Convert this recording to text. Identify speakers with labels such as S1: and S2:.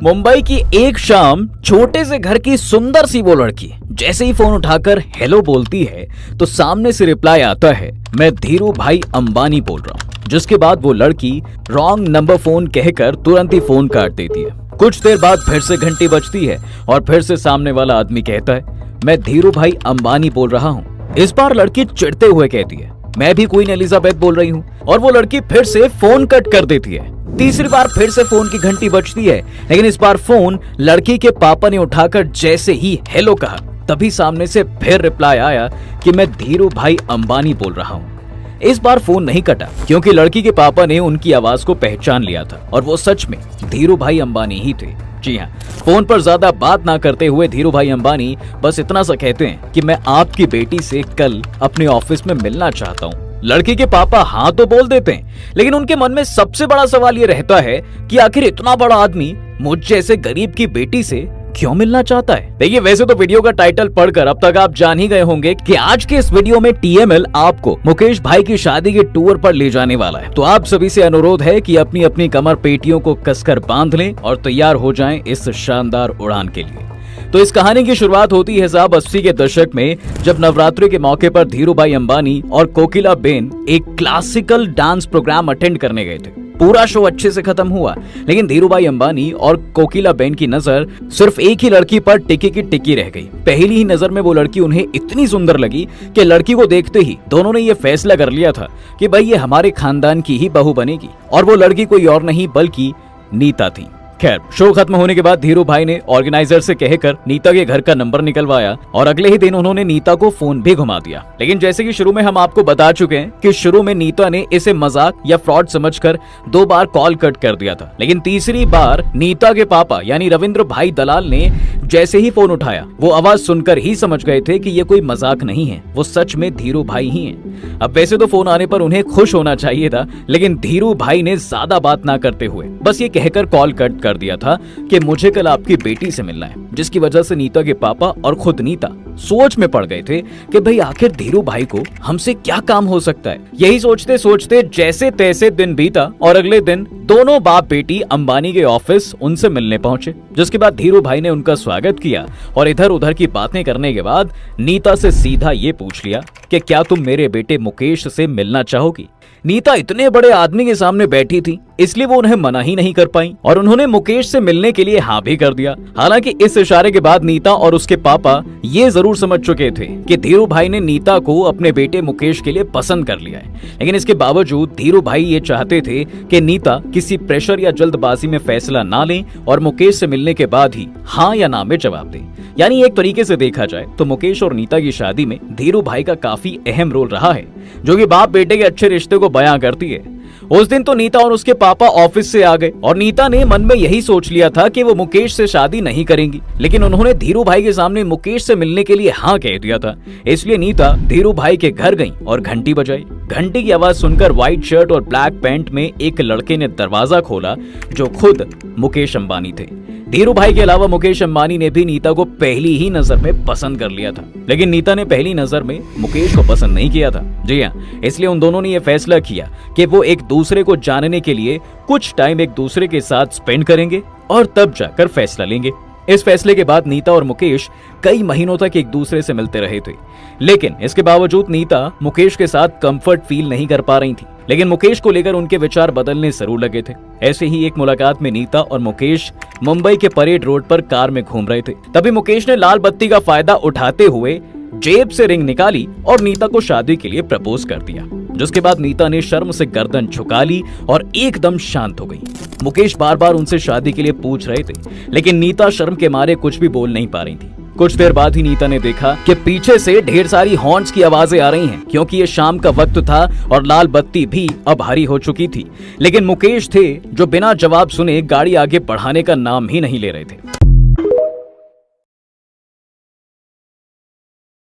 S1: मुंबई की एक शाम छोटे से घर की सुंदर सी वो लड़की जैसे ही फोन उठाकर हेलो बोलती है तो सामने से रिप्लाई आता है, मैं धीरू भाई अंबानी बोल रहा हूँ। जिसके बाद वो लड़की रॉन्ग नंबर फोन कहकर तुरंत ही फोन काट देती है। कुछ देर बाद फिर से घंटी बजती है और फिर से सामने वाला आदमी कहता है, मैं धीरू भाई अंबानी बोल रहा हूँ। इस बार लड़की चिढ़ते हुए कहती है, मैं भी क्वीन एलिजाबेथ बोल रही हूँ, और वो लड़की फिर से फोन कट कर देती है। तीसरी बार फिर से फोन की घंटी बजती है, लेकिन इस बार फोन लड़की के पापा ने उठाकर जैसे ही हेलो कहा तभी सामने से फिर रिप्लाई आया कि मैं धीरू भाई अंबानी बोल रहा हूँ। इस बार फोन नहीं कटा क्योंकि लड़की के पापा ने उनकी आवाज को पहचान लिया था और वो सच में धीरू भाई अंबानी ही थे। जी हाँ, फोन पर ज्यादा बात ना करते हुए धीरू भाई अंबानी बस इतना सा कहते हैं कि मैं आपकी बेटी से कल अपने ऑफिस में मिलना चाहता हूँ। लड़की के पापा हाँ तो बोल देते हैं, लेकिन उनके मन में सबसे बड़ा सवाल ये रहता है कि आखिर इतना बड़ा आदमी मुझ जैसे गरीब की बेटी से क्यों मिलना चाहता है। देखिए, वैसे तो वीडियो का टाइटल पढ़कर अब तक आप जान ही गए होंगे कि आज के इस वीडियो में टीएमएल आपको मुकेश भाई की शादी के टूर पर ले जाने वाला है। तो आप सभी से अनुरोध है कि अपनी अपनी कमर पेटियों को कसकर बांध लें और तैयार हो जाएं इस शानदार उड़ान के लिए। तो इस कहानी की शुरुआत होती है साहब 80 के दशक में, जब नवरात्रि के मौके पर धीरू भाई अंबानी और कोकिला बेन एक क्लासिकल डांस प्रोग्राम अटेंड करने गए थे। पूरा शो अच्छे से खत्म हुआ, लेकिन धीरू भाई अंबानी और कोकिला बेन की नजर सिर्फ एक ही लड़की पर टिकी की टिकी रह गई। पहली ही नजर में वो लड़की उन्हें इतनी सुंदर लगी कि लड़की को देखते ही दोनों ने ये फैसला कर लिया था कि भाई ये हमारे खानदान की ही बहू बनेगी। और वो लड़की कोई और नहीं बल्कि नीता थी। खैर, शो खत्म होने के बाद धीरू भाई ने ऑर्गेनाइजर से कहकर नीता के घर का नंबर निकलवाया और अगले ही दिन उन्होंने नीता को फोन भी घुमा दिया। लेकिन जैसे कि शुरू में हम आपको बता चुके हैं कि शुरू में नीता ने इसे मजाक या फ्रॉड समझकर 2 बार कॉल कट कर दिया था, लेकिन तीसरी बार नीता के पापा यानी रविंद्र भाई दलाल ने जैसे ही फोन उठाया वो आवाज सुनकर ही समझ गए थे कि ये कोई मजाक नहीं है, वो सच में धीरू भाई ही हैं। अब वैसे तो फोन आने पर उन्हें खुश होना चाहिए था, लेकिन धीरू भाई ने ज्यादा बात ना करते हुए बस ये कहकर कॉल कट कर दिया था कि मुझे कल आपकी बेटी से मिलना है। जिसकी वजह से नीता के पापा और खुद नीता सोच में पड़ गए थे कि भाई आखिर धीरू भाई को हमसे क्या काम हो सकता है। यही सोचते सोचते जैसे तैसे दिन बीता और अगले दिन दोनों बाप बेटी अंबानी के ऑफिस उनसे मिलने पहुंचे। जिसके बाद धीरू भाई ने उनका स्वागत किया और इधर उधर की बातें करने के बाद नीता से सीधा ये पूछ लिया कि क्या तुम मेरे बेटे मुकेश से मिलना चाहोगी। नीता इतने बड़े आदमी के सामने बैठी थी, इसलिए वो उन्हें मना ही नहीं कर पाई और उन्होंने मुकेश से मिलने के लिए हाँ भी कर दिया। हालांकि इस इशारे के बाद नीता और उसके पापा ये जरूर समझ चुके थे कि धीरू भाई ने नीता को अपने बेटे मुकेश के लिए पसंद कर लिया है, लेकिन इसके बावजूद धीरू भाई ये चाहते थे कि नीता किसी प्रेशर या जल्दबाजी में फैसला ना लें और मुकेश से मिलने के बाद ही हाँ या ना में जवाब दें। यानी एक तरीके से देखा जाए तो मुकेश और नीता की शादी में धीरू भाई का काफी अहम रोल रहा है, जो कि बाप बेटे के अच्छे रिश्ते को बयां करती है। उस दिन तो नीता और उसके पापा ऑफिस से आ गए और नीता ने मन में यही सोच लिया था कि वो मुकेश से शादी नहीं करेंगी, लेकिन उन्होंने धीरू भाई के सामने मुकेश से मिलने के लिए हाँ कह दिया था। इसलिए नीता धीरू भाई के घर गई और घंटी बजाई। घंटी की आवाज सुनकर व्हाइट शर्ट और ब्लैक पैंट में एक लड़के ने दरवाजा खोला, जो खुद मुकेश अंबानी थे। धीरू भाई के अलावा मुकेश अंबानी ने भी नीता को पहली ही नजर में पसंद कर लिया था, लेकिन नीता ने पहली नजर में मुकेश को पसंद नहीं किया था। जी हाँ, इसलिए उन दोनों ने यह फैसला किया कि वो एक दूसरे को जानने के लिए कुछ टाइम एक दूसरे के साथ स्पेंड करेंगे और तब जाकर फैसला लेंगे। इस फैसले के बाद नीता और मुकेश कई महीनों तक एक दूसरे से मिलते रहे थे, लेकिन इसके बावजूद नीता मुकेश के साथ कंफर्ट फील नहीं कर पा रही थी। लेकिन मुकेश को लेकर उनके विचार बदलने जरूर लगे थे। ऐसे ही एक मुलाकात में नीता और मुकेश मुंबई के परेड रोड पर कार में घूम रहे थे। तभी मुकेश ने लाल बत्ती का फायदा उठाते हुए जेब से रिंग निकाली और नीता को शादी के लिए प्रपोज कर दिया। जिसके बाद नीता ने शर्म से गर्दन झुका ली और एकदम शांत हो गई। मुकेश बार बार उनसे शादी के लिए पूछ रहे थे, लेकिन नीता शर्म के मारे कुछ भी बोल नहीं पा रही थी। कुछ देर बाद ही नीता ने देखा कि पीछे से ढेर सारी हॉर्न्स की आवाजें आ रही हैं, क्योंकि ये शाम का वक्त था और लाल बत्ती भी अब हरी हो चुकी थी। लेकिन मुकेश थे जो बिना जवाब सुने गाड़ी आगे बढ़ाने का नाम ही नहीं ले रहे थे।